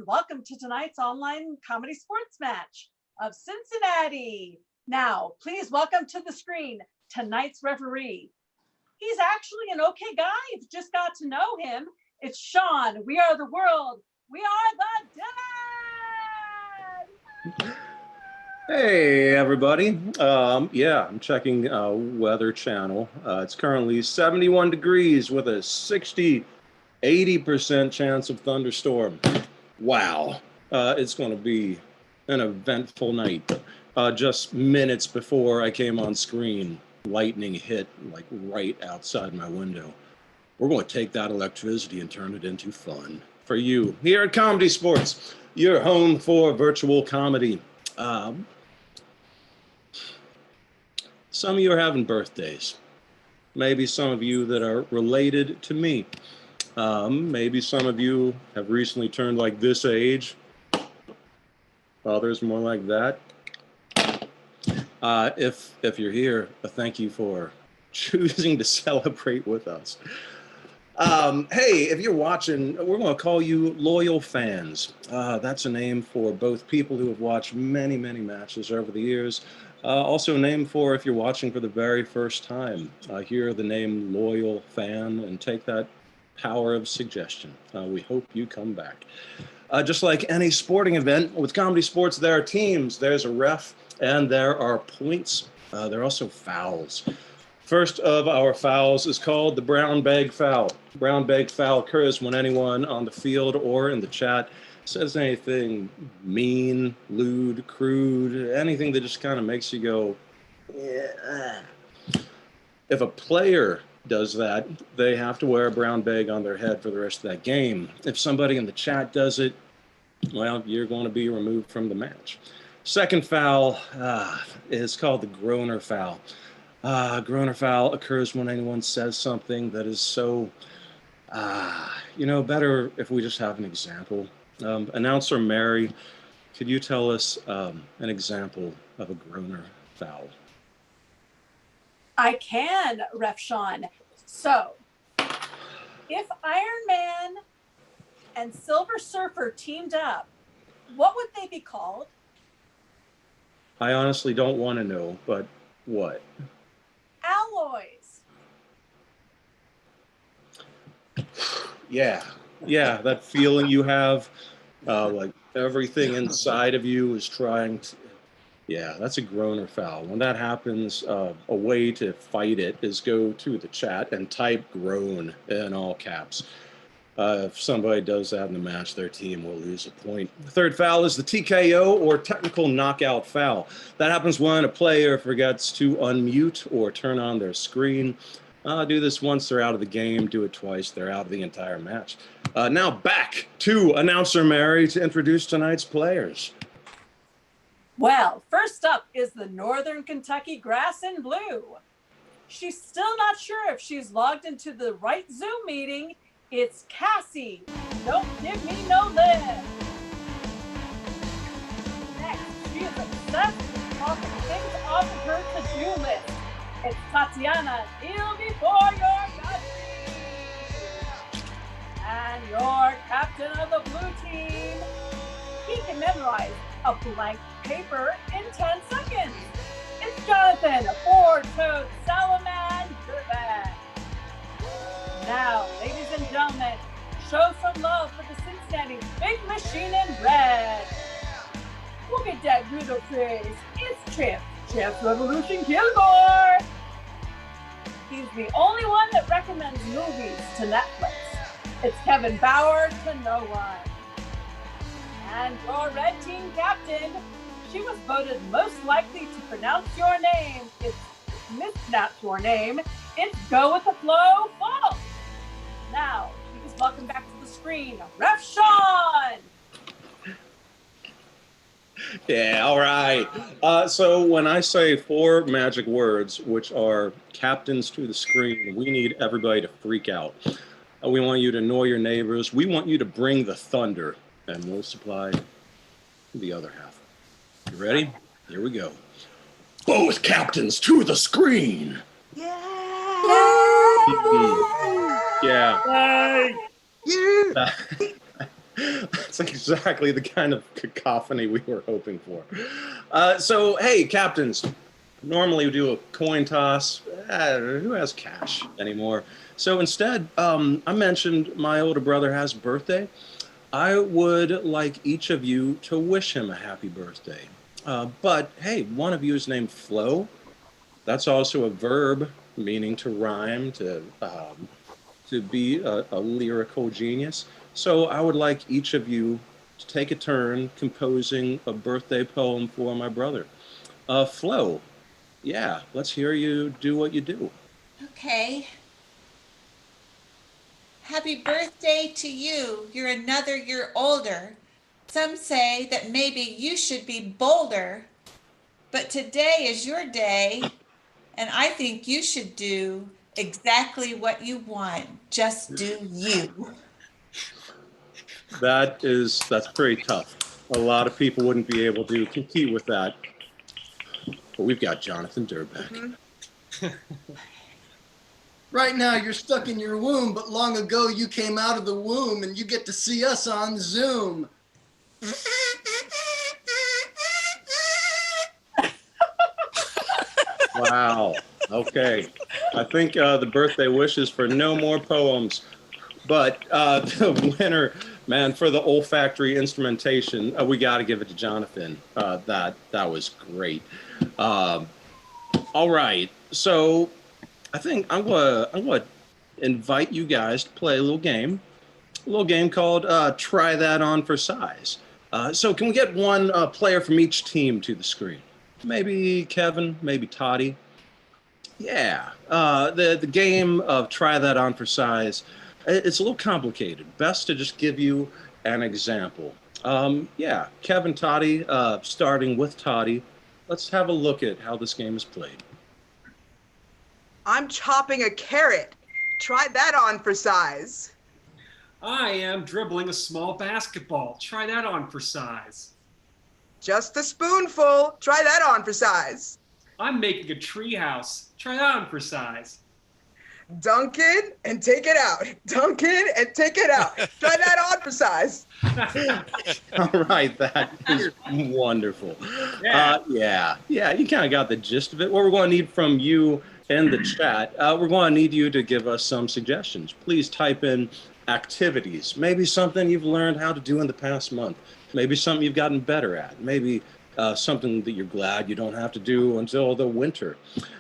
welcome to tonight's online comedy sports match of Cincinnati. Now, please welcome to the screen tonight's referee. He's actually an okay guy. You've just got to know him. It's Sean. We are the world. We are the dead. Hey, everybody. I'm checking Weather Channel. It's currently 71 degrees with a 80% chance of thunderstorm. Wow. It's going to be an eventful night. Just minutes before I came on screen, lightning hit like right outside my window. We're going to take that electricity and turn it into fun for you here at Comedy Sports, your home for virtual comedy. Some of you are having birthdays. Maybe some of you that are related to me. Maybe some of you have recently turned like this age. Others more like that. If you're here, thank you for choosing to celebrate with us. Hey, if you're watching, we're going to call you loyal fans. That's a name for both people who have watched many, many matches over the years. Also a name for if you're watching for the very first time. Hear the name loyal fan and take that power of suggestion. We hope you come back. Just like any sporting event, with Comedy Sports, there are teams, there's a ref, and there are points. There are also fouls. First of our fouls is called the brown bag foul. Brown bag foul occurs when anyone on the field or in the chat says anything mean, lewd, crude, anything that just kind of makes you go, yeah. If a player does that, they have to wear a brown bag on their head for the rest of that game. If somebody in the chat does it, well, you're going to be removed from the match. Second foul is called the groaner foul. Groaner foul occurs when anyone says something that is so, better if we just have an example. Announcer Mary, could you tell us an example of a groaner foul? I can, Ref Sean. So, if Iron Man and Silver Surfer teamed up, what would they be called? I honestly don't want to know, but what? Alloys. Yeah, that feeling you have, like everything inside of you is trying to, yeah, that's a groaner foul. When that happens, a way to fight it is go to the chat and type groan in all caps. If somebody does that in the match, their team will lose a point. The third foul is the TKO, or technical knockout foul. That happens when a player forgets to unmute or turn on their screen. Do this once, they're out of the game. Do it twice, they're out of the entire match. Now back to announcer Mary to introduce tonight's players. Well, first up is the Northern Kentucky Grass and Blue. She's still not sure if she's logged into the right Zoom meeting. It's Cassie. Don't give me no lift. Next, she is obsessed with crossing things off of her to-do list. It's Tatiana. Kneel before your country. And your captain of the blue team. He can memorize a blank paper in 10 seconds. It's Jonathan, a four-toed salamander. Now, ladies and gentlemen, show some love for the Cincinnati Big Machine in red. Look at that little face. It's Champs Revolution Kilgore. He's the only one that recommends movies to Netflix. It's Kevin Bauer to no one. And your red team captain, she was voted most likely to pronounce your name. It's mispronounce your name. It's Go With The Flow False. Now, please welcome back to the screen, Ref Sean. Yeah, all right. So when I say 4 magic words, which are captains to the screen, we need everybody to freak out. We want you to annoy your neighbors. We want you to bring the thunder, and we'll supply the other half. You ready? Here we go. Both captains to the screen. Yeah. Yeah. Yeah. That's exactly the kind of cacophony we were hoping for. So, hey, captains, normally we do a coin toss. Who has cash anymore? So instead, I mentioned my older brother has a birthday. I would like each of you to wish him a happy birthday. But hey, one of you is named Flo. That's also a verb meaning to rhyme, to be a lyrical genius. So I would like each of you to take a turn composing a birthday poem for my brother. Flo, yeah, let's hear you do what you do. Okay. Happy birthday to you. You're another year older. Some say that maybe you should be bolder, but today is your day, and I think you should do exactly what you want. Just do you. That's pretty tough. A lot of people wouldn't be able to compete with that. But we've got Jonathan Durbeck. Right now, you're stuck in your womb, but long ago you came out of the womb and you get to see us on Zoom. Wow. Okay. I think the birthday wish is for no more poems. But the winner, man, for the olfactory instrumentation, we got to give it to Jonathan. That was great. All right. So I think I'm gonna invite you guys to play a little game called Try That On for Size. So can we get one player from each team to the screen? Maybe Kevin, maybe Toddy. Yeah, the game of Try That On for Size, it's a little complicated. Best to just give you an example. Yeah, Kevin, Toddy, starting with Toddy, let's have a look at how this game is played. I'm chopping a carrot. Try that on for size. I am dribbling a small basketball. Try that on for size. Just a spoonful. Try that on for size. I'm making a tree house. Try that on for size. Dunk it and take it out. Dunk it and take it out. Try that on for size. All right, that is wonderful. Yeah, you kind of got the gist of it. What we're going to need from you in the chat, we're going to need you to give us some suggestions. Please type in activities, maybe something you've learned how to do in the past month, maybe something you've gotten better at, maybe something that you're glad you don't have to do until the winter.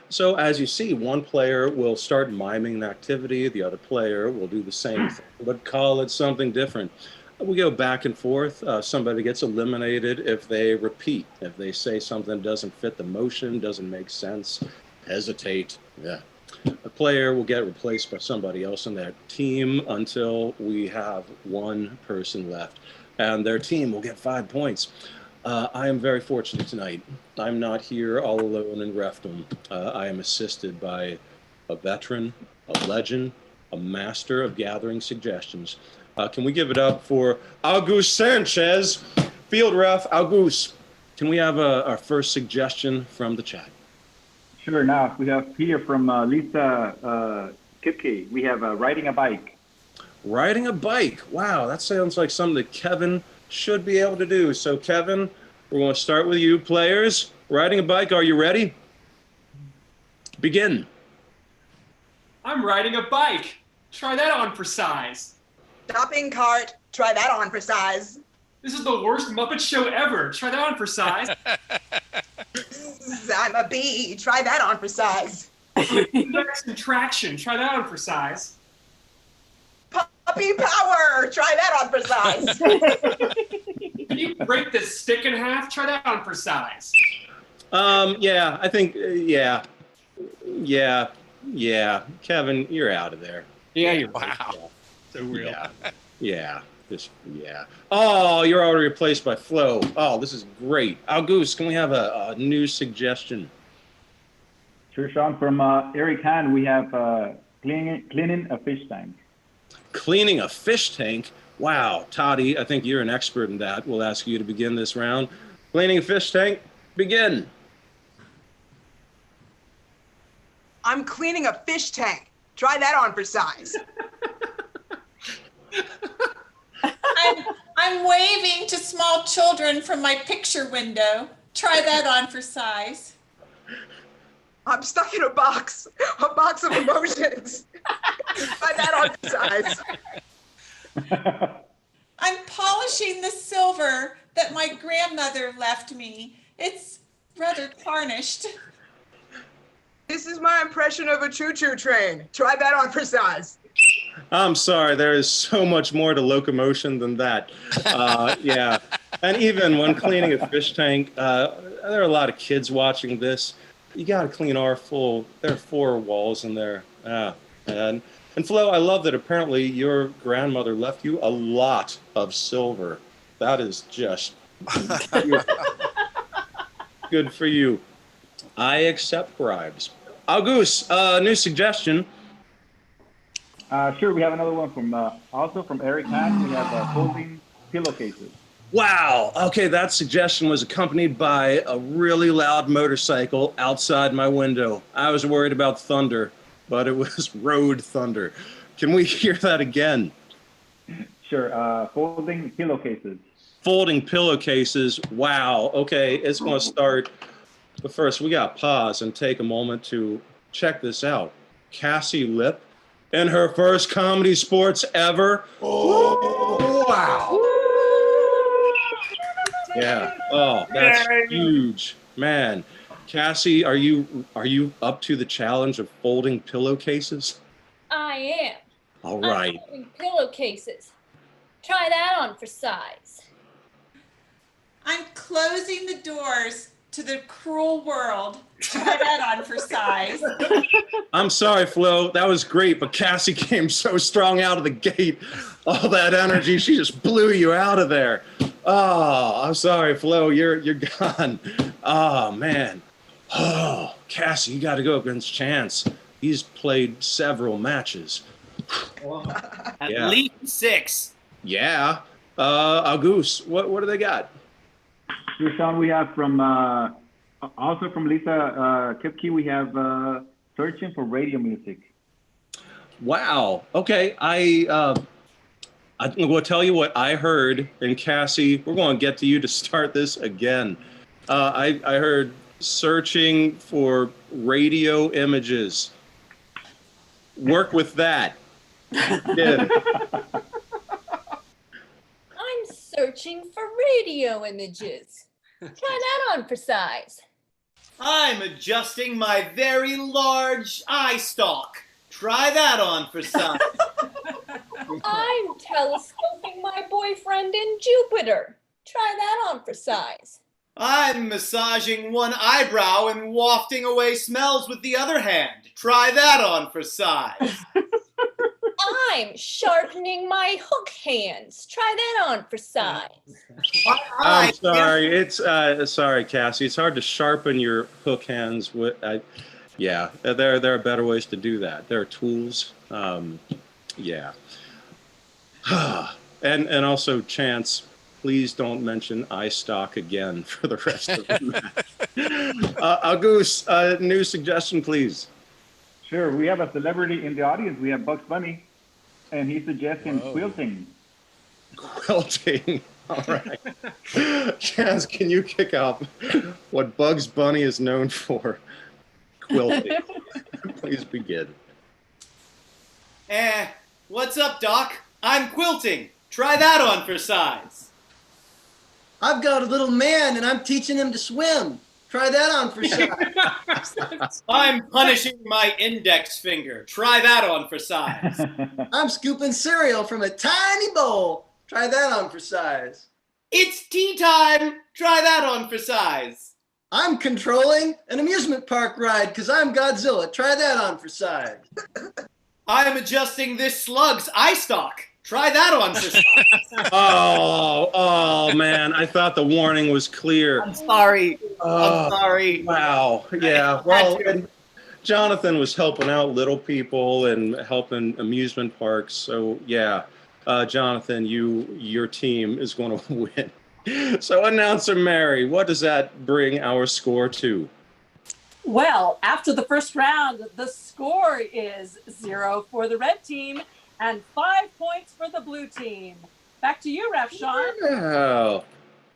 So as you see, one player will start miming an activity, the other player will do the same thing, but call it something different. We go back and forth. Somebody gets eliminated if they repeat, if they say something doesn't fit the motion, doesn't make sense, hesitate. Yeah. A player will get replaced by somebody else in their team until we have one person left, and their team will get 5 points. I am very fortunate tonight. I'm not here all alone in refdom. I am assisted by a veteran, a legend, a master of gathering suggestions. Can we give it up for August Sanchez, field ref? August, can we have our first suggestion from the chat? Sure. Now we have here from Lisa Kipke. We have riding a bike. Riding a bike. Wow, that sounds like something that Kevin should be able to do. So Kevin, we're going to start with you players. Riding a bike, are you ready? Begin. I'm riding a bike. Try that on for size. Shopping cart. Try that on for size. This is the worst Muppet show ever. Try that on for size. I'm a bee. Try that on for size. Traction. Try that on for size. Puppy power. Try that on for size. Can you break this stick in half? Try that on for size. Yeah, I think, yeah. Kevin, you're out of there. Yeah, you're wow. Yeah. So real. Yeah. Oh, you're already replaced by Flo. Oh, this is great. August, can we have a new suggestion? Sure, Sean. From Eric Han, we have cleaning a fish tank. Cleaning a fish tank? Wow. Toddy, I think you're an expert in that. We'll ask you to begin this round. Cleaning a fish tank, begin. I'm cleaning a fish tank. Try that on for size. I'm waving to small children from my picture window. Try that on for size. I'm stuck in a box of emotions. Try that on for size. I'm polishing the silver that my grandmother left me. It's rather tarnished. This is my impression of a choo-choo train. Try that on for size. I'm sorry, there is so much more to locomotion than that. Yeah, and even when cleaning a fish tank, there are a lot of kids watching this. You got to clean there are 4 walls in there. And Flo, I love that apparently your grandmother left you a lot of silver. That is just good for you. I accept bribes. August, new suggestion. Sure, we have another one from also from Eric Hahn. We have folding pillowcases. Wow. Okay, that suggestion was accompanied by a really loud motorcycle outside my window. I was worried about thunder, but it was road thunder. Can we hear that again? Sure, folding pillowcases. Folding pillowcases. Wow. Okay, it's going to start. But first, we got to pause and take a moment to check this out. Cassie Lipp in her first Comedy Sports ever. Oh, wow. Yeah. Oh, that's huge, man. Cassie, are you up to the challenge of folding pillowcases? I am. All right. I'm folding pillowcases. Try that on for size. I'm closing the doors to the cruel world. Try that on for size. I'm sorry, Flo. That was great, but Cassie came so strong out of the gate. All that energy, she just blew you out of there. Oh, I'm sorry, Flo. You're gone. Oh, man. Oh, Cassie, you got to go against Chance. He's played several matches. At least 6. Yeah. August, what do they got? Here, Sean, we have from also from Lisa Kipke, we have searching for radio music. Wow. Okay. I'm going to tell you what I heard. And Cassie, we're going to get to you to start this again. I heard searching for radio images. Work with that. Yeah. I'm searching for radio images. Try that on for size. I'm adjusting my very large eye stalk. Try that on for size. I'm telescoping my boyfriend in Jupiter. Try that on for size. I'm massaging one eyebrow and wafting away smells with the other hand. Try that on for size. I'm sharpening my hook hands. Try that on for size. I'm sorry. It's sorry, Cassie. It's hard to sharpen your hook hands with. Yeah, there are better ways to do that. There are tools. Yeah. and also, Chance, please don't mention eye stock again for the rest of the match. August, new suggestion, please. Sure, we have a celebrity in the audience. We have Bugs Bunny, and he's suggesting quilting. Quilting. All right. Chance, can you kick out what Bugs Bunny is known for? Quilting. Please begin. What's up, Doc? I'm quilting. Try that on for size. I've got a little man and I'm teaching him to swim. Try that on for size. I'm punishing my index finger. Try that on for size. I'm scooping cereal from a tiny bowl. Try that on for size. It's tea time. Try that on for size. I'm controlling an amusement park ride because I'm Godzilla. Try that on for size. I'm adjusting this slug's eye stalk. Try that on for size. Oh, man. I thought the warning was clear. I'm sorry. I'm sorry. Wow. Yeah. Well, and Jonathan was helping out little people and helping amusement parks. So, yeah, Jonathan, your team is going to win. So, Announcer Mary, what does that bring our score to? Well, after the first round, the score is 0 for the red team and 5 points for the blue team. Back to you, Ref Sean. Wow.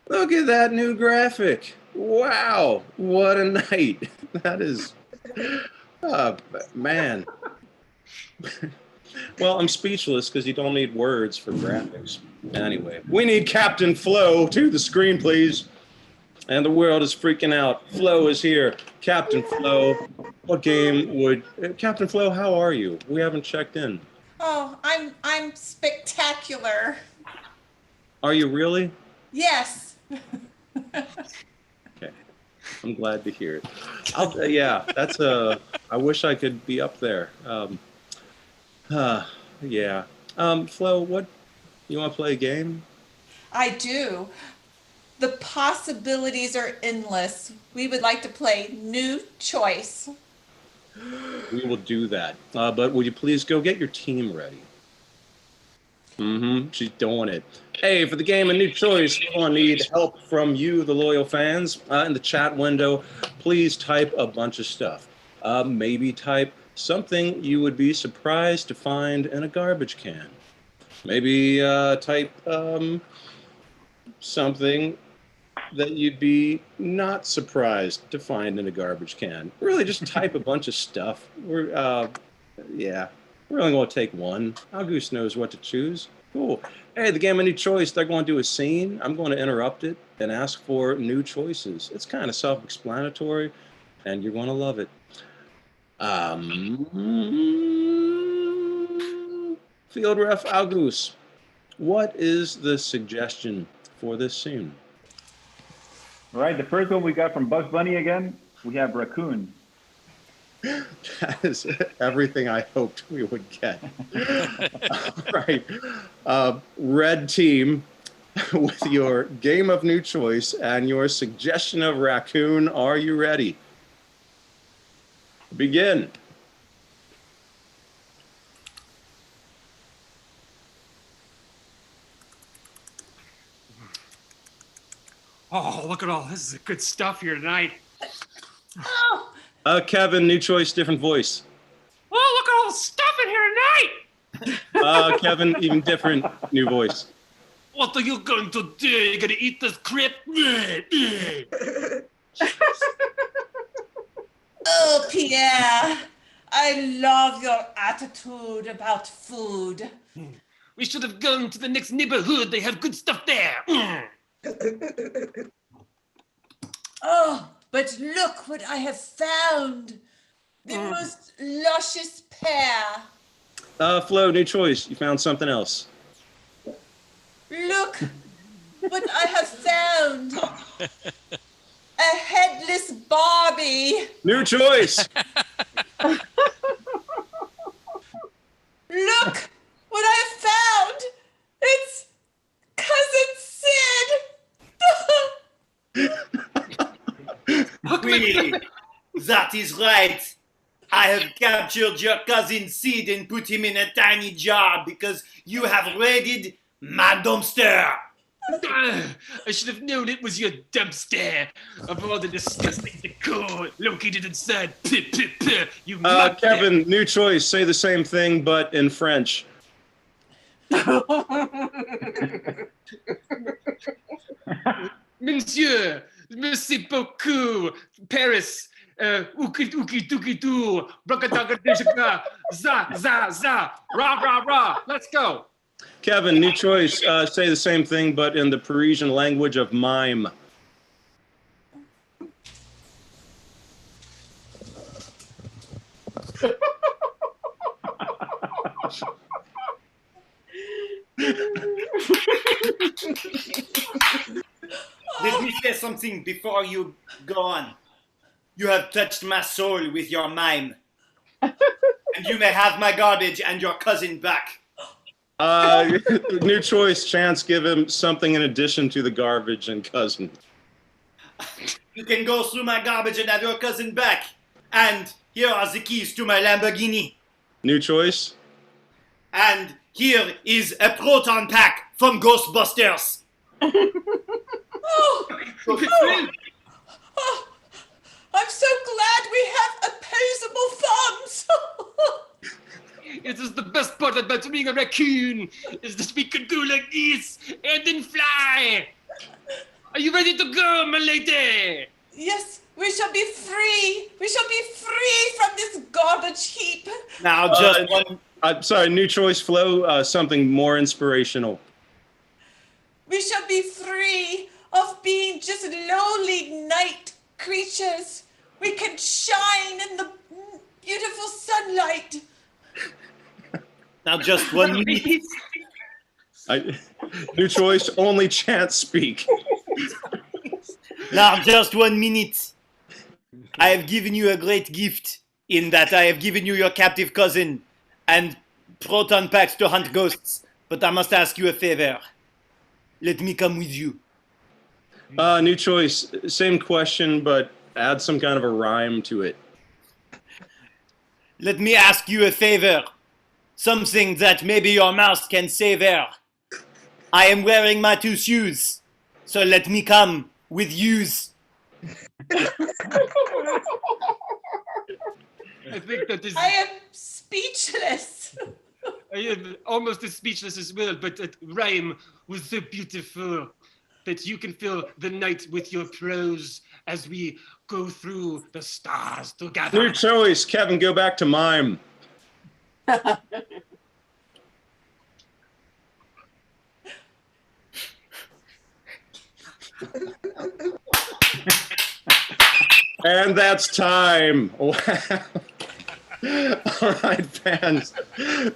Look at that new graphic. Wow. What a night. That is, man. Well, I'm speechless because you don't need words for graphics. Anyway, we need Captain Flo to the screen, please. And the world is freaking out. Flo is here. Captain Flo, what game would... Captain Flo, how are you? We haven't checked in. Oh, I'm spectacular. Are you really? Yes. Okay. I'm glad to hear it. Yeah, that's I wish I could be up there. Yeah. Flo, what... You want to play a game? I do. The possibilities are endless. We would like to play New Choice. We will do that. But would you please go get your team ready? She's doing it. Hey, for the game of New Choice, we're going to need help from you, the loyal fans. In the chat window, please type a bunch of stuff. Maybe type something you would be surprised to find in a garbage can. Maybe type something that you'd be not surprised to find in a garbage can. Really, just type a bunch of stuff. We're only going to take one. August knows what to choose. Cool. Hey, the game of New Choice, they're going to do a scene. I'm going to interrupt it and ask for new choices. It's kind of self-explanatory, and you're going to love it. Field Ref August, what is the suggestion for this scene? All right, the first one we got from Bugs Bunny again. We have raccoon. That is everything I hoped we would get. All right. Red team, with your game of New Choice and your suggestion of raccoon, are you ready? Begin. Oh, look at all this is good stuff here tonight. Oh, Kevin, New Choice, different voice. Oh, look at all the stuff in here tonight. Kevin, even different new voice. What are you going to do? You're going to eat this crap? oh, Pierre, I love your attitude about food. We should have gone to the next neighborhood. They have good stuff there. Oh, but look what I have found. The most luscious pear. Flo, New Choice, you found something else. Look what I have found. A headless Barbie. New Choice. Look what I have found. It's Cousin Sid. Oui, that is right. I have captured your cousin Sid and put him in a tiny jar because you have raided my dumpster. I should have known it was your dumpster of all the disgusting decor located inside. You Kevin, New Choice, say the same thing but in French. Monsieur, merci beaucoup, Paris, uki-tuki-tuki-tu, braka-taka-dishaka, za, rah, let's go. Kevin, New Choice, say the same thing but in the Parisian language of mime. Let me say something before you go on. You have touched my soul with your mime. And you may have my garbage and your cousin back. New Choice, Chance, give him something in addition to the garbage and cousin. You can go through my garbage and have your cousin back. And here are the keys to my Lamborghini. New Choice. And here is a proton pack from Ghostbusters. Oh, I'm so glad we have opposable thumbs. It is the best part about being a raccoon, is that we could go like this and then fly. Are you ready to go, my lady? Yes, we shall be free. We shall be free from this garbage heap. Now, just one. I'm sorry, new choice, Flo. Something more inspirational. We shall be free of being just lowly night creatures. We can shine in the beautiful sunlight. Now, just 1 minute. New choice, only chant speak. Now, just 1 minute. I have given you a great gift in that I have given you your captive cousin and proton packs to hunt ghosts. But I must ask you a favor. Let me come with you. New choice, same question, but add some kind of a rhyme to it. Let me ask you a favor. Something that maybe your mouse can savor. I am wearing my 2 shoes, so let me come with yous. I think that is. I am speechless. I am almost as speechless as well, but that rhyme was so beautiful that you can fill the night with your prose as we go through the stars together. New choice, Kevin, go back to mime. And that's time. Wow. All right, fans,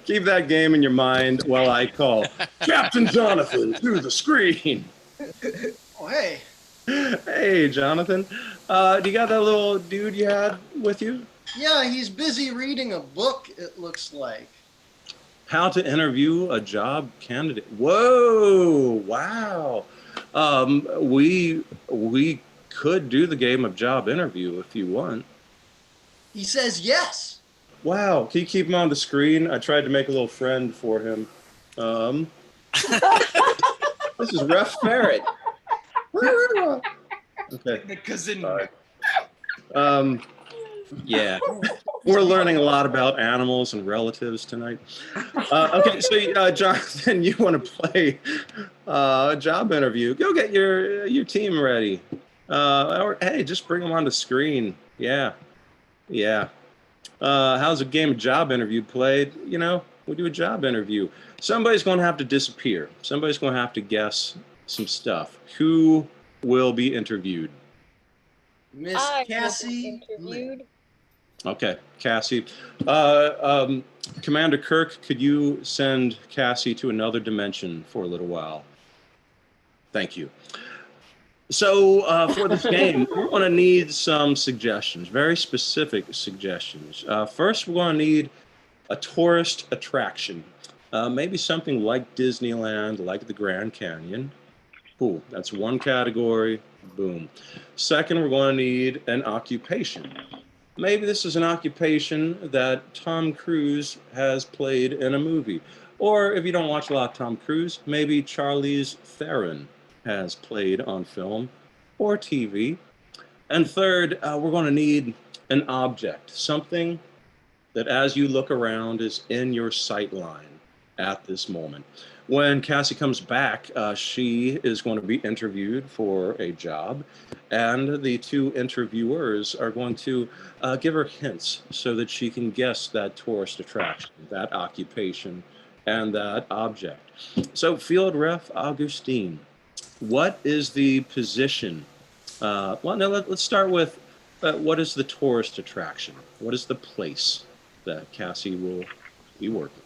keep that game in your mind while I call Captain Jonathan to the screen. Oh, hey. Hey, Jonathan. Do you got that little dude you had with you? Yeah, he's busy reading a book, it looks like. How to interview a job candidate. Whoa, wow. We could do the game of job interview if you want. He says yes. Wow, can you keep him on the screen? I tried to make a little friend for him. This is Ref Ferret. Okay. The cousin. Sorry. Yeah, we're learning a lot about animals and relatives tonight. Okay, so Jonathan, you want to play a job interview? Go get your team ready. Or hey, just bring them on the screen. Yeah. How's a game of job interview played? You know, we do a job interview. Somebody's going to have to disappear. Somebody's going to have to guess some stuff. Who will be interviewed? Miss I will be Cassie. interviewed. Okay, Cassie. Commander Kirk, could you send Cassie to another dimension for a little while? Thank you. So for this game, we're going to need some suggestions, very specific suggestions. First, we're going to need a tourist attraction, maybe something like Disneyland, like the Grand Canyon. Cool, that's one category, boom. Second, we're going to need an occupation. Maybe this is an occupation that Tom Cruise has played in a movie. Or if you don't watch a lot of Tom Cruise, maybe Charlize Theron has played on film or TV. And third, we're going to need an object, something that as you look around is in your sight line at this moment. When Cassie comes back, she is going to be interviewed for a job, and the two interviewers are going to give her hints so that she can guess that tourist attraction, that occupation, and that object. So, Field Ref Augustine, what is the position? Well, now let's start with what is the tourist attraction? What is the place that Cassie will be working?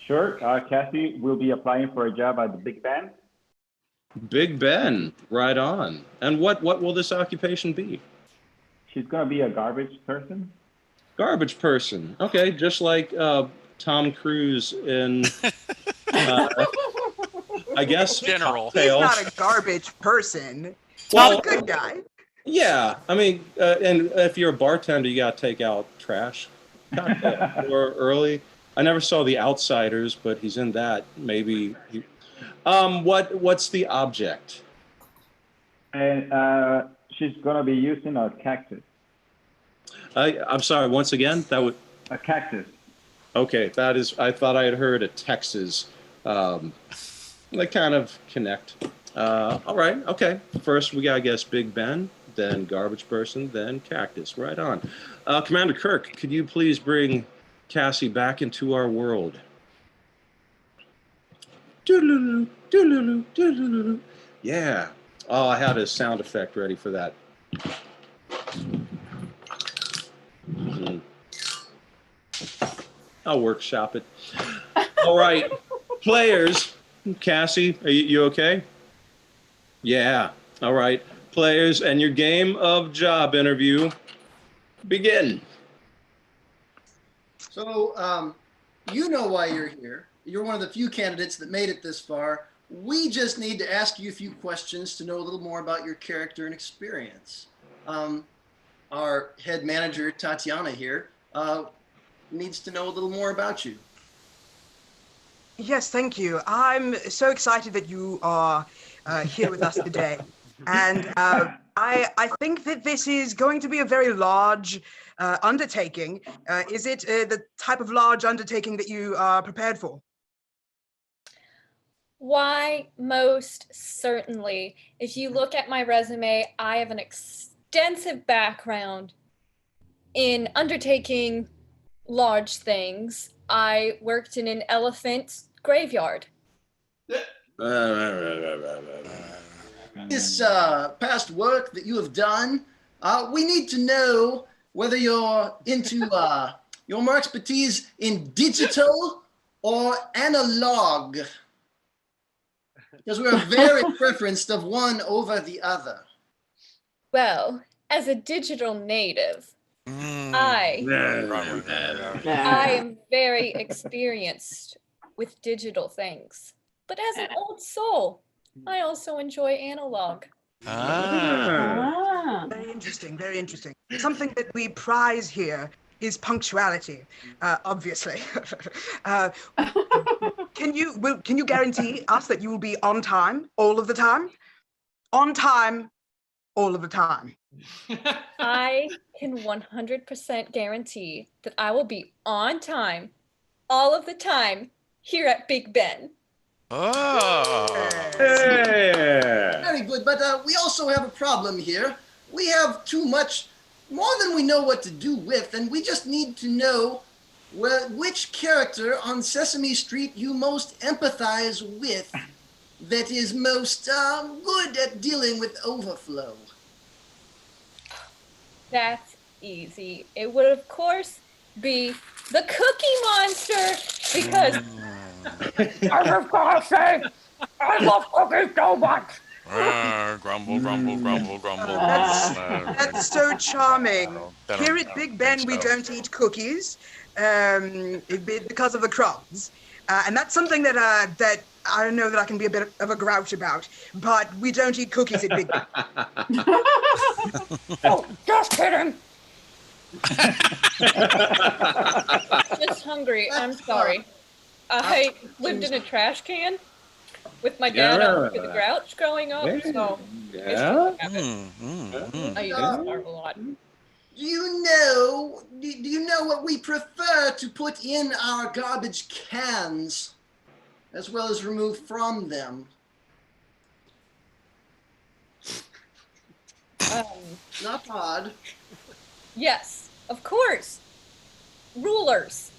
Sure. Cassie will be applying for a job at the Big Ben. Big Ben, right on. And what will this occupation be? She's going to be a garbage person. Garbage person. Okay, just like Tom Cruise in, I guess, General. He's Cocktails. not a garbage person. Well, He's a good guy. Yeah, I mean, and if you're a bartender, you got to take out trash. Or early. I never saw The Outsiders, but he's in that. Maybe. What's the object? And she's going to be using a cactus. I'm sorry. Once again, that would. A cactus. Okay, that is. I thought I had heard a Texas. They kind of connect. All right. Okay. First, we got, I guess, Big Ben, then Garbage Person, then Cactus. Right on. Commander Kirk, could you please bring Cassie back into our world? Doodaloo, doodaloo, doodaloo. Yeah. Oh, I had a sound effect ready for that. I'll workshop it. All right, players. Cassie, are you okay? Yeah. All right, players, and your game of job interview begin. So, you know why you're here. You're one of the few candidates that made it this far. We just need to ask you a few questions to know a little more about your character and experience. Our head manager, Tatiana here, needs to know a little more about you. Yes, thank you. I'm so excited that you are here with us today. And I think that this is going to be a very large undertaking. Is it the type of large undertaking that you are prepared for? Why, most certainly. If you look at my resume, I have an extensive background in undertaking large things. I worked in an elephant graveyard. This past work that you have done, we need to know whether you're into your more expertise in digital or analog. Because we're very preferenced of one over the other. Well, as a digital native, I am very experienced with digital things. But as an old soul, I also enjoy analog. Very interesting, very interesting. Something that we prize here is punctuality, obviously. Can you guarantee us that you will be on time all of the time? On time all of the time. I can 100% guarantee that I will be on time all of the time here at Big Ben. Oh. Yeah. Very good, but we also have a problem here. We have too much, more than we know what to do with, and we just need to know which character on Sesame Street you most empathize with that is most good at dealing with overflow. That's easy. It would, of course, be the Cookie Monster because I just gotta say, I love cookies so much. Grumble, grumble, grumble, grumble. That's so charming. Here at Big Ben, we don't eat cookies because of the crumbs. And that's something that I know that I can be a bit of a grouch about, but we don't eat cookies at Big Ben. Oh, just kidding. just hungry. I'm sorry. I lived in a trash can with my dad with the grouch growing up, so it's just a habit. I used to starve a lot. Do you know what we prefer to put in our garbage cans, as well as remove from them? Not odd. Yes, of course. Rulers.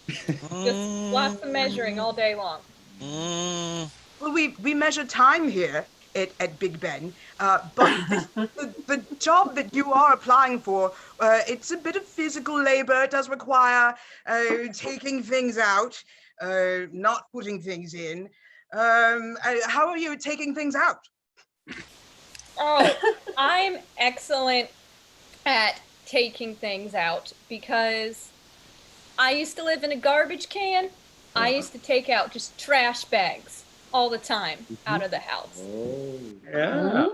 Just lots of measuring all day long. Well, we measure time here at Big Ben, but the job that you are applying for, it's a bit of physical labor. It does require taking things out, not putting things in. How are you taking things out? Oh, I'm excellent at taking things out because I used to live in a garbage can. I used to take out just trash bags all the time out of the house. Oh, yeah.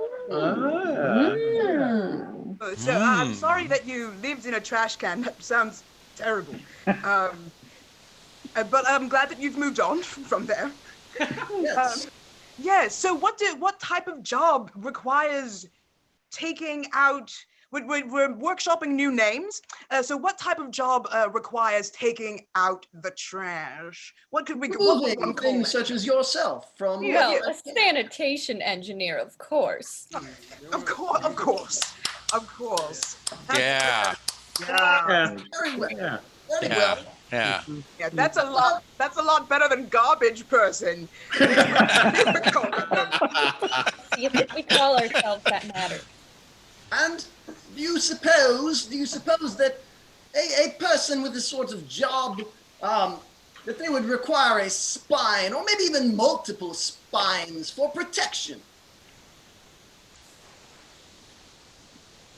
So I'm sorry that you lived in a trash can. That sounds terrible. But I'm glad that you've moved on from there. Yes. Yes. So what type of job requires taking out We're workshopping new names. So what type of job requires taking out the trash? What would Moving one call things it? such as yourself from. Well, a sanitation engineer, of course. Of course. Yeah. Yeah. Very well. Yeah. Very Yeah. well. Yeah. Yeah, that's a lot better than garbage person. See, if we call ourselves that matters. And do you suppose that a person with this sort of job, that they would require a spine, or maybe even multiple spines for protection?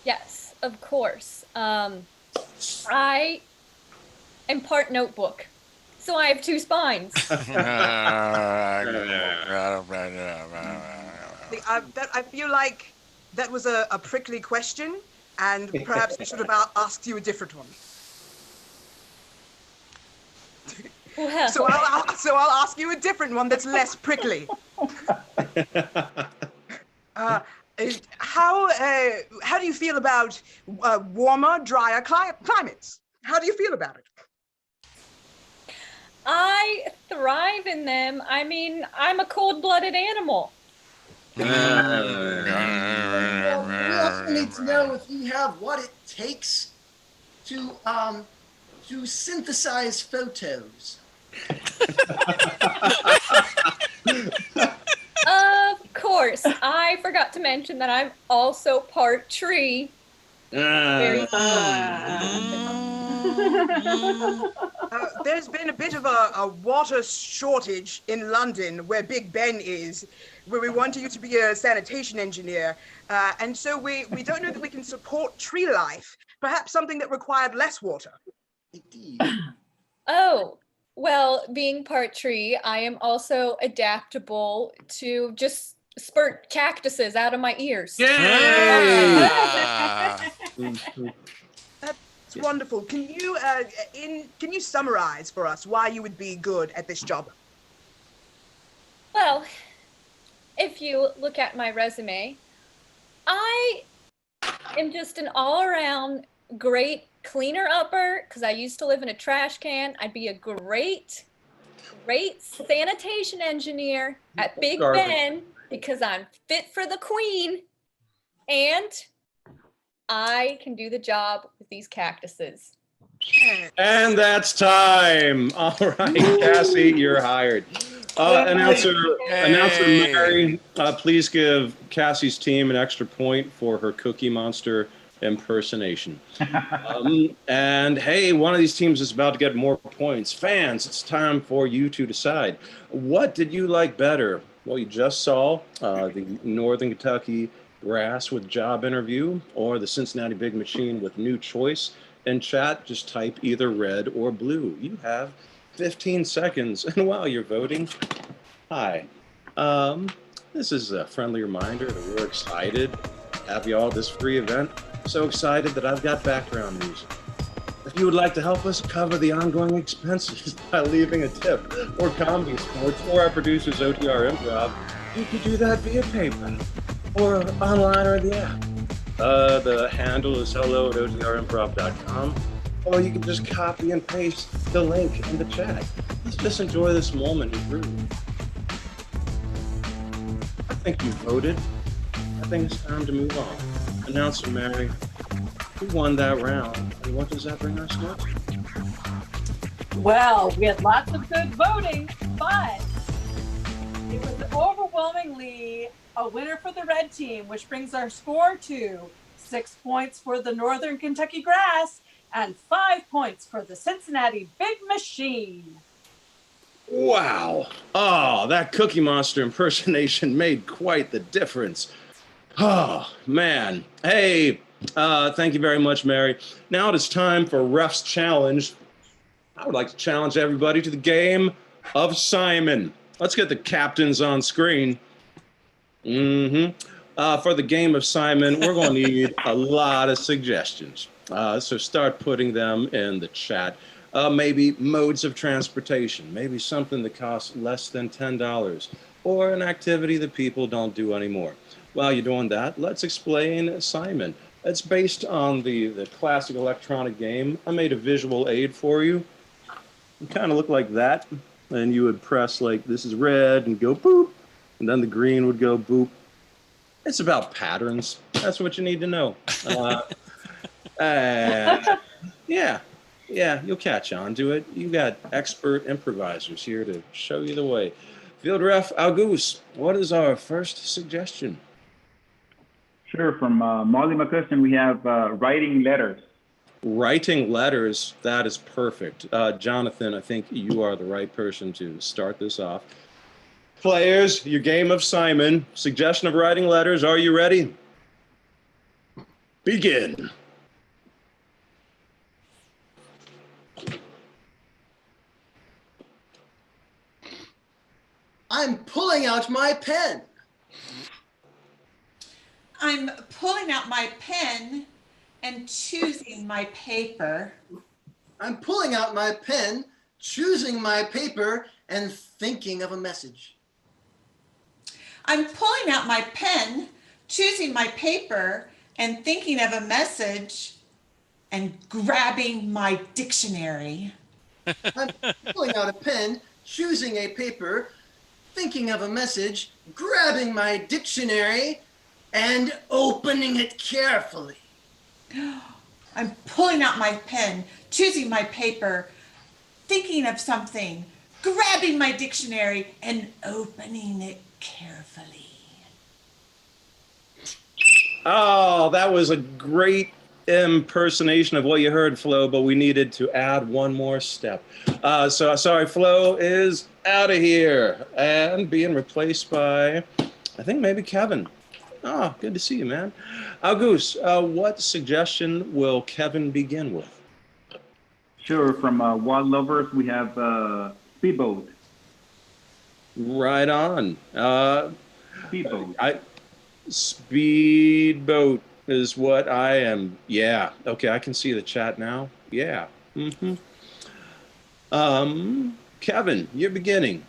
Yes, of course. I am part notebook, so I have 2 spines. I feel like that was a prickly question, and perhaps we should have asked you a different one. Well, So I'll ask you a different one that's less prickly. How do you feel about warmer, drier climates? How do you feel about it? I thrive in them. I mean, I'm a cold-blooded animal. We also need to know if you have what it takes to synthesize photos. Of course. I forgot to mention that I'm also part tree. Very There's been a bit of a water shortage in London, where Big Ben is, where we want you to be a sanitation engineer. And so we don't know that we can support tree life. Perhaps something that required less water. Indeed. Oh, well, being part tree, I am also adaptable to just spurt cactuses out of my ears. Yeah. That's wonderful. Can you summarize for us why you would be good at this job? Well, if you look at my resume, I am just an all-around great cleaner upper, because I used to live in a trash can. I'd be a great sanitation engineer at Big Ben, because I'm fit for the queen, and I can do the job with these cactuses. And that's time. All right, Cassie, you're hired. Announcer Mary, please give Cassie's team an extra point for her Cookie Monster impersonation. And hey, one of these teams is about to get more points. Fans, it's time for you to decide. What did you like better? Well, you just saw the Northern Kentucky Brass with job interview, or the Cincinnati Big Machine with new choice. In chat, just type either red or blue. You have 15 seconds. And while you're voting, hi. This is a friendly reminder that we're excited to have y'all at this free event. So excited that I've got background music. If you would like to help us cover the ongoing expenses by leaving a tip, or ComedySportz, or our producers OTR Improv, you could do that via PayPal, or online, or the app. The handle is hello@otrimprov.com, or you can just copy and paste the link in the chat. Let's just enjoy this moment in groove. I think you voted. I think it's time to move on. Announcer Mary, who won that round, and what does that bring us next? Well, we had lots of good voting, but it was overwhelmingly a winner for the red team, which brings our score to 6 points for the Northern Kentucky Grass and 5 points for the Cincinnati Big Machine. Wow. Oh, that Cookie Monster impersonation made quite the difference. Oh, man. Hey, thank you very much, Mary. Now it is time for Ref's Challenge. I would like to challenge everybody to the game of Simon. Let's get the captains on screen. For the game of Simon, we're going to need a lot of suggestions. So start putting them in the chat. Maybe modes of transportation, maybe something that costs less than $10, or an activity that people don't do anymore. While you're doing that, let's explain Simon. It's based on the classic electronic game. I made a visual aid for you. It kind of looked like that. And you would press like, this is red, and go boop. And then the green would go boop. It's about patterns. That's what you need to know. Yeah, you'll catch on to it. You got expert improvisers here to show you the way. Field Ref Auguste, what is our first suggestion? Sure. From Molly McCuston, we have writing letters. Writing letters, that is perfect. Jonathan, I think you are the right person to start this off. Players, your game of Simon. Suggestion of writing letters. Are you ready? Begin. I'm pulling out my pen. I'm pulling out my pen and choosing my paper. I'm pulling out my pen, choosing my paper, and thinking of a message. I'm pulling out my pen, choosing my paper, and thinking of a message, and grabbing my dictionary. I'm pulling out a pen, choosing a paper, thinking of a message, grabbing my dictionary, and opening it carefully. I'm pulling out my pen, choosing my paper, thinking of something, grabbing my dictionary, and opening it carefully. Oh, that was a great impersonation of what you heard, Flo, but we needed to add one more step. So sorry, Flo is out of here and being replaced by, I think maybe Kevin. Oh, good to see you, man. Auguste, what suggestion will Kevin begin with? Sure. From Wild Lovers, we have Speedboat. Right on. Speedboat. Speedboat is what I am. Yeah. Okay, I can see the chat now. Yeah. Kevin, you're beginning.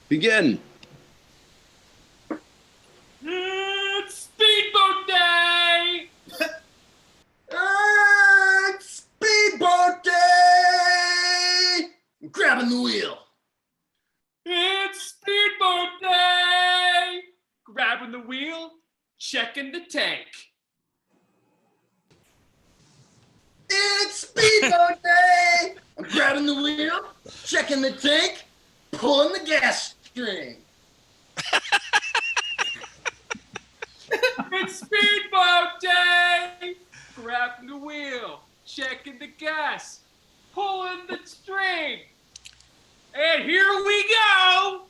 Begin. It's Speedboat Day! It's Speedboat Day! I'm grabbing the wheel. It's Speedboat Day! Grabbing the wheel, checking the tank. It's Speedboat Day! I'm grabbing the wheel, checking the tank, pulling the gas string. It's Speedboat Day! Grabbing the wheel, checking the gas, pulling the string. And here we go!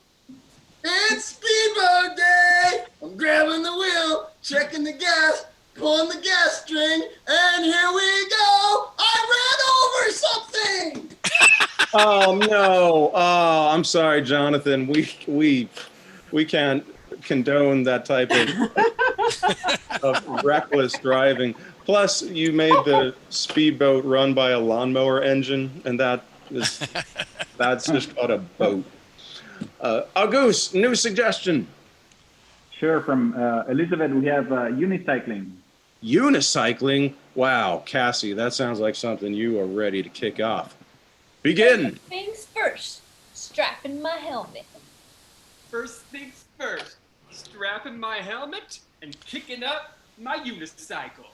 It's Speedboat Day! I'm grabbing the wheel, checking the gas, pulling the gas string, and here we go! I ran over something! Oh no! Oh, I'm sorry, Jonathan. We can't condone that type of reckless driving. Plus, you made the speedboat run by a lawnmower engine, and that's just not a boat. Auguste, new suggestion. Sure. From Elizabeth, we have unicycling. Unicycling? Wow, Cassie, that sounds like something you are ready to kick off. Begin. First things first, strapping my helmet. First things first, strapping my helmet and kicking up my unicycle.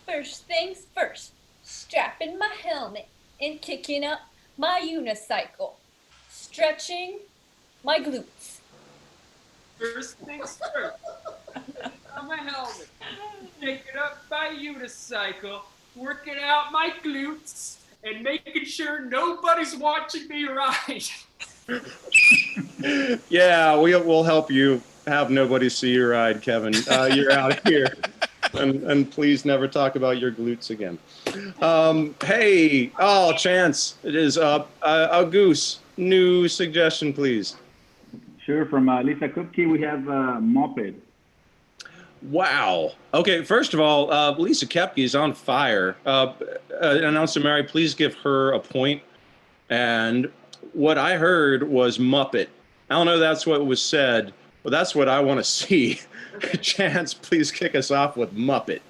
First things first, strapping my helmet and kicking up my unicycle. Stretching my glutes. First things first, on my helmet, kicking up my unicycle, working out my glutes, and making sure nobody's watching me ride. Yeah, we'll help you have nobody see your ride, Kevin. You're out of here. And please never talk about your glutes again. Hey, Chance, it is Auguste. New suggestion, please. Sure. From Lisa Kupke, we have moped. Wow. Okay, first of all, Lisa Kepke is on fire. Announcer Mary, please give her a point. And what I heard was Muppet. I don't know if that's what was said, but that's what I want to see. Chance, please kick us off with Muppet.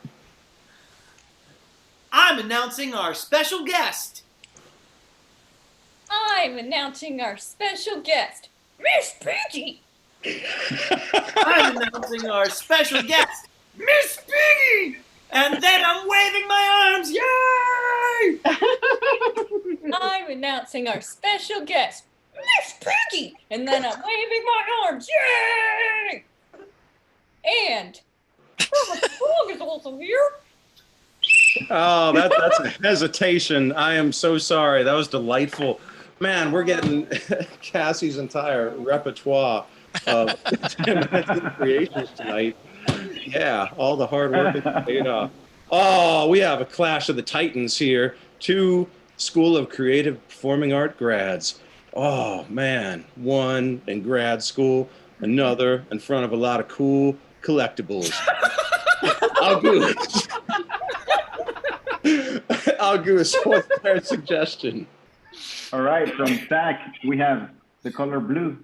I'm announcing our special guest. I'm announcing our special guest, Miss Piggy. I'm announcing our special guest, Miss Piggy. And then I'm waving my arms. Yay! I'm announcing our special guest, Miss Piggy. And then I'm waving my arms. Yay! And Herbert Frog is also here. Oh, that's a hesitation. I am so sorry. That was delightful. Man, we're getting Cassie's entire repertoire of creations tonight. Yeah, all the hard work is paid off. Oh, we have a clash of the titans here. Two School of Creative Performing Art grads. Oh, man. One in grad school, another in front of a lot of cool collectibles. August, what's their suggestion? All right, from Zach, we have the color blue.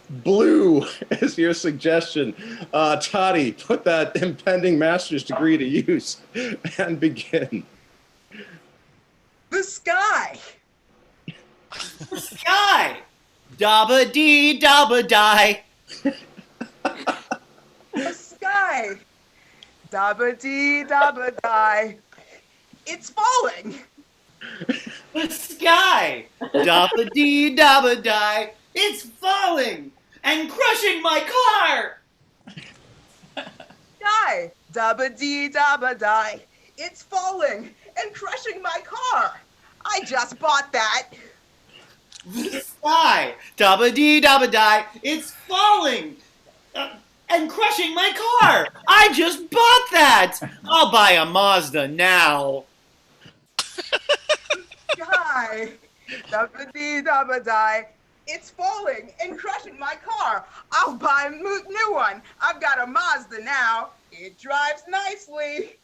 Blue is your suggestion. Toddy, put that impending master's degree to use and begin. The sky. The sky. Dabba dee dabba die. The sky. Dabba dee dabba die. It's falling. The sky. Dabba dee dabba die. It's falling and crushing my car. Die. Dabba dee dabba die. It's falling and crushing my car. I just bought that. The sky. Dabba dee dabba die. It's falling and crushing my car. I just bought that. I'll buy a Mazda now. Sky. Dabba dee dabba die. It's falling and crushing my car. I'll buy a new one. I've got a Mazda now. It drives nicely.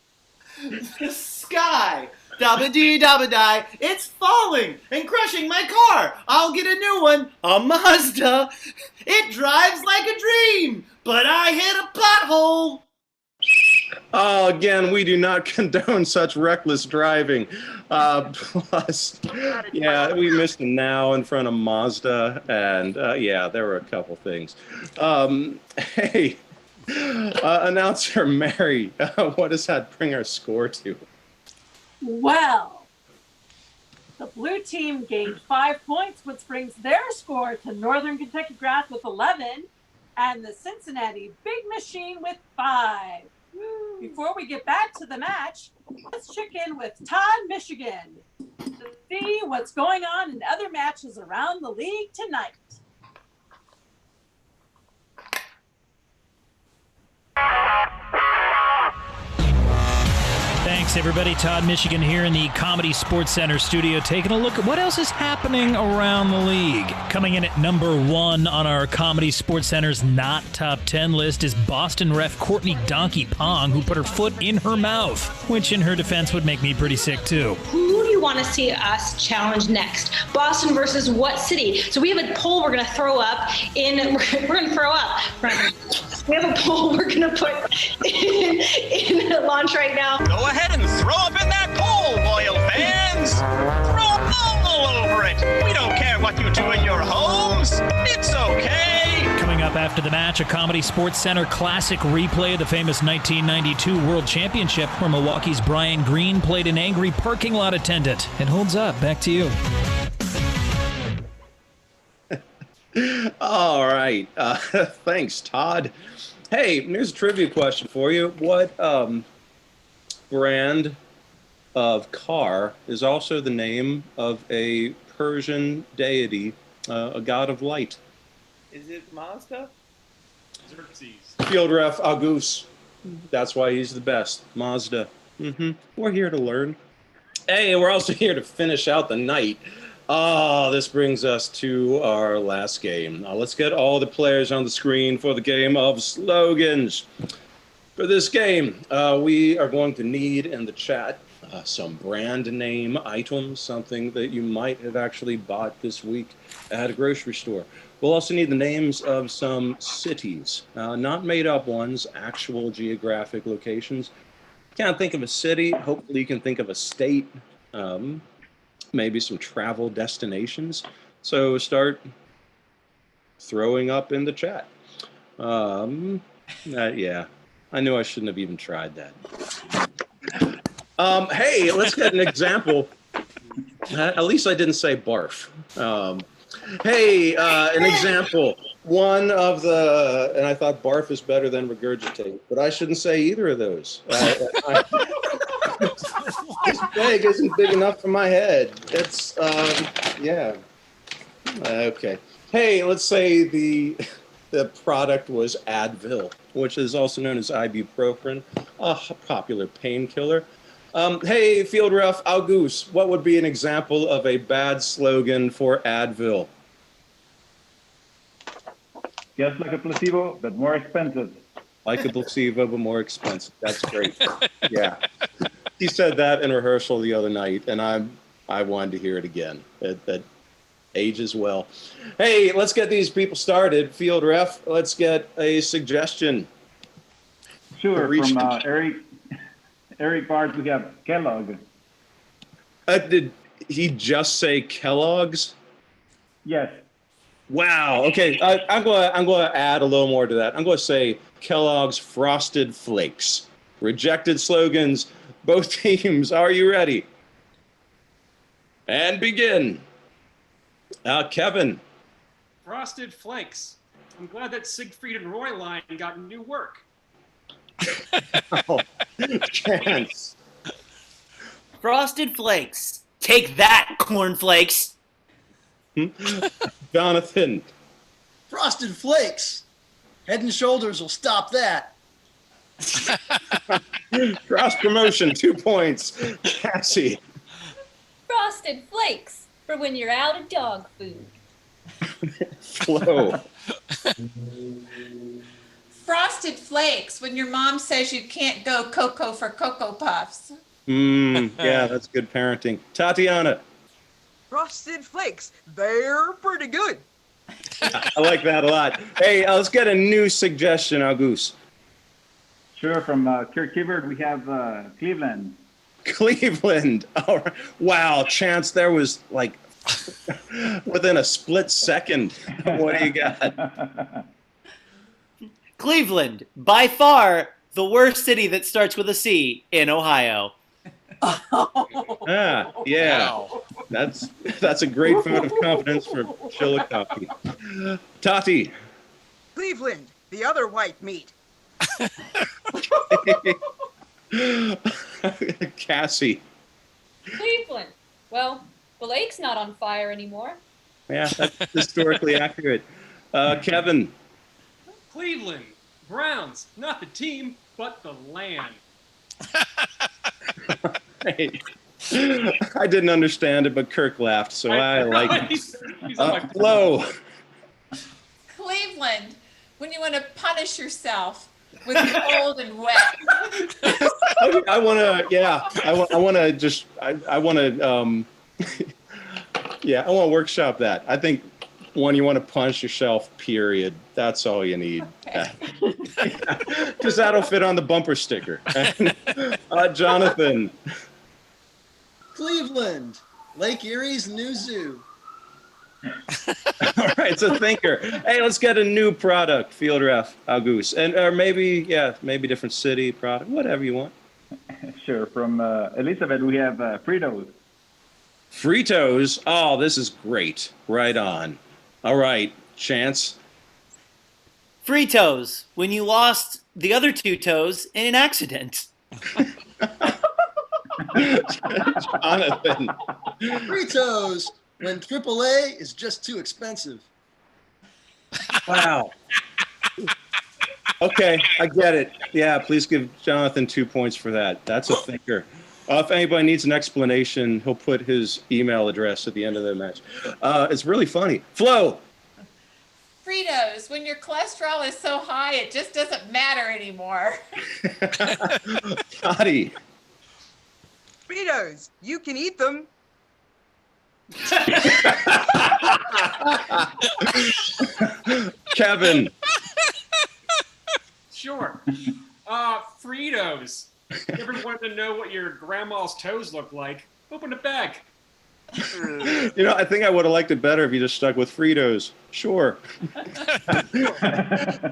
The sky. Dabba dee dabba die. It's falling and crushing my car. I'll get a new one. A Mazda. It drives like a dream, but I hit a pothole. Oh, again, we do not condone such reckless driving. Plus, yeah, we missed a now in front of Mazda, and yeah, there were a couple things. Hey, announcer Mary, what does that bring our score to? Well, the blue team gained 5 points, which brings their score to Northern Kentucky Grass with 11 and the Cincinnati Big Machine with 5. Before we get back to the match, let's check in with Todd, Michigan, to see what's going on in other matches around the league tonight. Thanks, everybody. Todd, Michigan here in the Comedy Sports Center studio, taking a look at what else is happening around the league. Coming in at number 1 on our Comedy Sports Center's not top 10 list is Boston ref Courtney Donkey Pong, who put her foot in her mouth, which in her defense would make me pretty sick too. Who do you want to see us challenge next? Boston versus what city? So we have a poll we're going to throw up in, we're going to throw up. We have a poll we're going to put in launch right now. Go ahead and throw up in that poll, loyal fans. Throw all over it. We don't care what you do in your homes. It's okay. Coming up after the match, a Comedy Sports Center classic replay of the famous 1992 World Championship, where Milwaukee's Brian Green played an angry parking lot attendant. It holds up. Back to you. All right. Thanks, Todd. Hey, here's a trivia question for you. What brand of car is also the name of a Persian deity, a god of light? Is it Mazda? Xerxes. Field ref August. That's why he's the best. Mazda. We're here to learn. Hey, we're also here to finish out the night. Oh, this brings us to our last game. Now let's get all the players on the screen for the game of slogans. For this game, we are going to need in the chat some brand name items, something that you might have actually bought this week at a grocery store. We'll also need the names of some cities, not made up ones, actual geographic locations. Can't think of a city. Hopefully you can think of a state, maybe some travel destinations. So start throwing up in the chat. Yeah, I knew I shouldn't have even tried that. Hey, let's get an example. At least I didn't say barf. Hey, an example. One of the, and I thought barf is better than regurgitate, but I shouldn't say either of those. This bag isn't big enough for my head. It's, yeah. Okay. Hey, let's say the product was Advil, which is also known as ibuprofen, a popular painkiller. Hey, field ref August, what would be an example of a bad slogan for Advil? Just like a placebo, but more expensive. Like a placebo, but more expensive. That's great. Yeah. He said that in rehearsal the other night, and I wanted to hear it again. That ages well. Hey, let's get these people started. Field ref, let's get a suggestion. Sure, from Eric Bart, we have Kellogg. Did he just say Kellogg's? Yes. Wow. Okay, I'm going to add a little more to that. I'm going to say Kellogg's Frosted Flakes. Rejected slogans. Both teams, are you ready? And begin. Kevin. Frosted Flakes. I'm glad that Siegfried and Roy line got new work. Oh, chance. Frosted Flakes. Take that, cornflakes. Jonathan. Frosted Flakes. Head and Shoulders will stop that. Cross promotion, 2 points. Cassie. Frosted Flakes for when you're out of dog food. Flo. Frosted Flakes when your mom says you can't go Cocoa for Cocoa Puffs. Yeah, that's good parenting. Tatiana. Frosted Flakes, they're pretty good. I like that a lot. Hey, let's get a new suggestion, August. Sure, from Kirk Hibbert, we have Cleveland. Cleveland. All right. Wow, Chance, there was like within a split second. What do you got? Cleveland, by far the worst city that starts with a C in Ohio. Yeah. Wow. That's a great vote of confidence for Chillicothe. Tati. Cleveland, the other white meat. Cassie. Cleveland. Well, the lake's not on fire anymore. Yeah, that's historically accurate. Kevin. Cleveland Browns, not the team, but the land. Hey, I didn't understand it, but Kirk laughed, so I like it. He's on my Flo. Cleveland when you want to punish yourself with the cold and wet. I want to workshop that. I think when you want to punish yourself, period. That's all you need. Because that'll fit on the bumper sticker. Jonathan. Cleveland, Lake Erie's new zoo. All right, it's a thinker. Hey, let's get a new product, field ref, August. And or maybe different city product, whatever you want. Sure, from Elizabeth, we have Fritos. Fritos? Oh, this is great. Right on. All right, Chance. Fritos, when you lost the other 2 toes in an accident. Jonathan. Fritos, when AAA is just too expensive. Wow. Okay, I get it. Yeah, please give Jonathan 2 points for that. That's a thinker. If anybody needs an explanation, he'll put his email address at the end of the match. It's really funny. Flo. Fritos, when your cholesterol is so high, it just doesn't matter anymore. Toddy. Fritos, you can eat them. Kevin. Sure. Fritos. Ever wanted to know what your grandma's toes look like? Open a bag. You know, I think I would have liked it better if you just stuck with Fritos. Sure.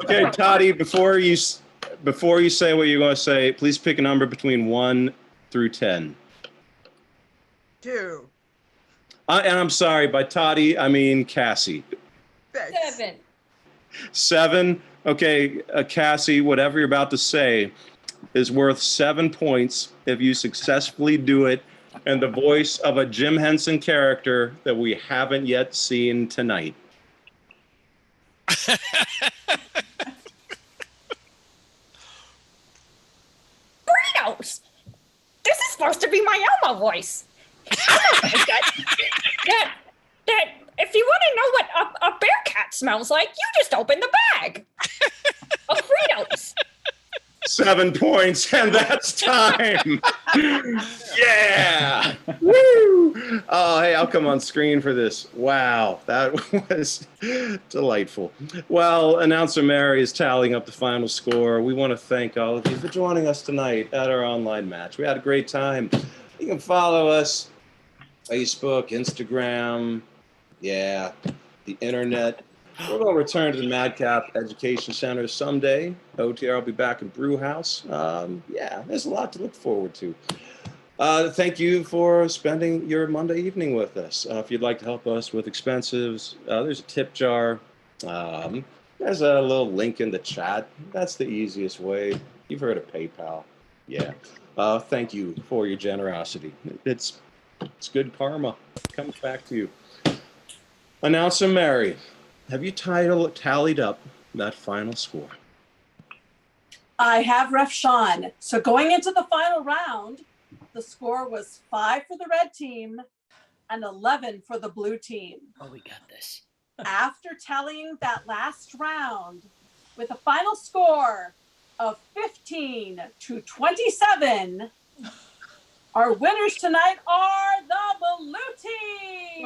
Okay, Toddy, before you say what you're going to say, please pick a number between 1 through 10. 2. And I'm sorry, by Toddy, I mean Cassie. 7. 7. Okay, Cassie, whatever you're about to say is worth 7 points if you successfully do it in the voice of a Jim Henson character that we haven't yet seen tonight. Burritos! This is supposed to be my Elmo voice. that if you want to know what a bear cat smells like, you just open the bag of Fritos. 7 points, and that's time. Yeah. Woo. Oh, hey, I'll come on screen for this. Wow, that was delightful. Well, announcer Mary is tallying up the final score. We want to thank all of you for joining us tonight at our online match. We had a great time. You can follow us, Facebook, Instagram, the internet. We're going to return to the Madcap Education Center someday. OTR will be back in Brewhouse. There's a lot to look forward to. Thank you for spending your Monday evening with us. If you'd like to help us with expenses, there's a tip jar. There's a little link in the chat. That's the easiest way. You've heard of PayPal. Yeah. Thank you for your generosity. It's good karma. Comes back to you. Announcer Mary, have you tallied up that final score? I have, Ref Sean. So going into the final round, the score was 5 for the red team and 11 for the blue team. Oh, we got this. After tallying that last round with a final score of 15-27, our winners tonight are the blue team.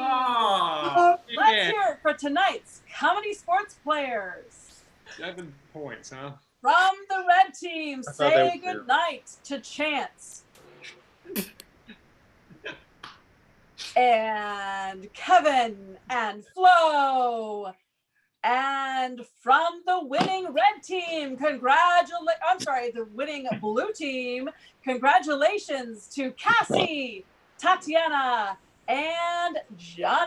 Let's hear it for tonight's Comedy Sports players. 7 points, huh? From the red team, say good night to Chance. And Kevin and Flo. And from the winning red team, the winning blue team, congratulations to Cassie, Tatiana, and Jonathan.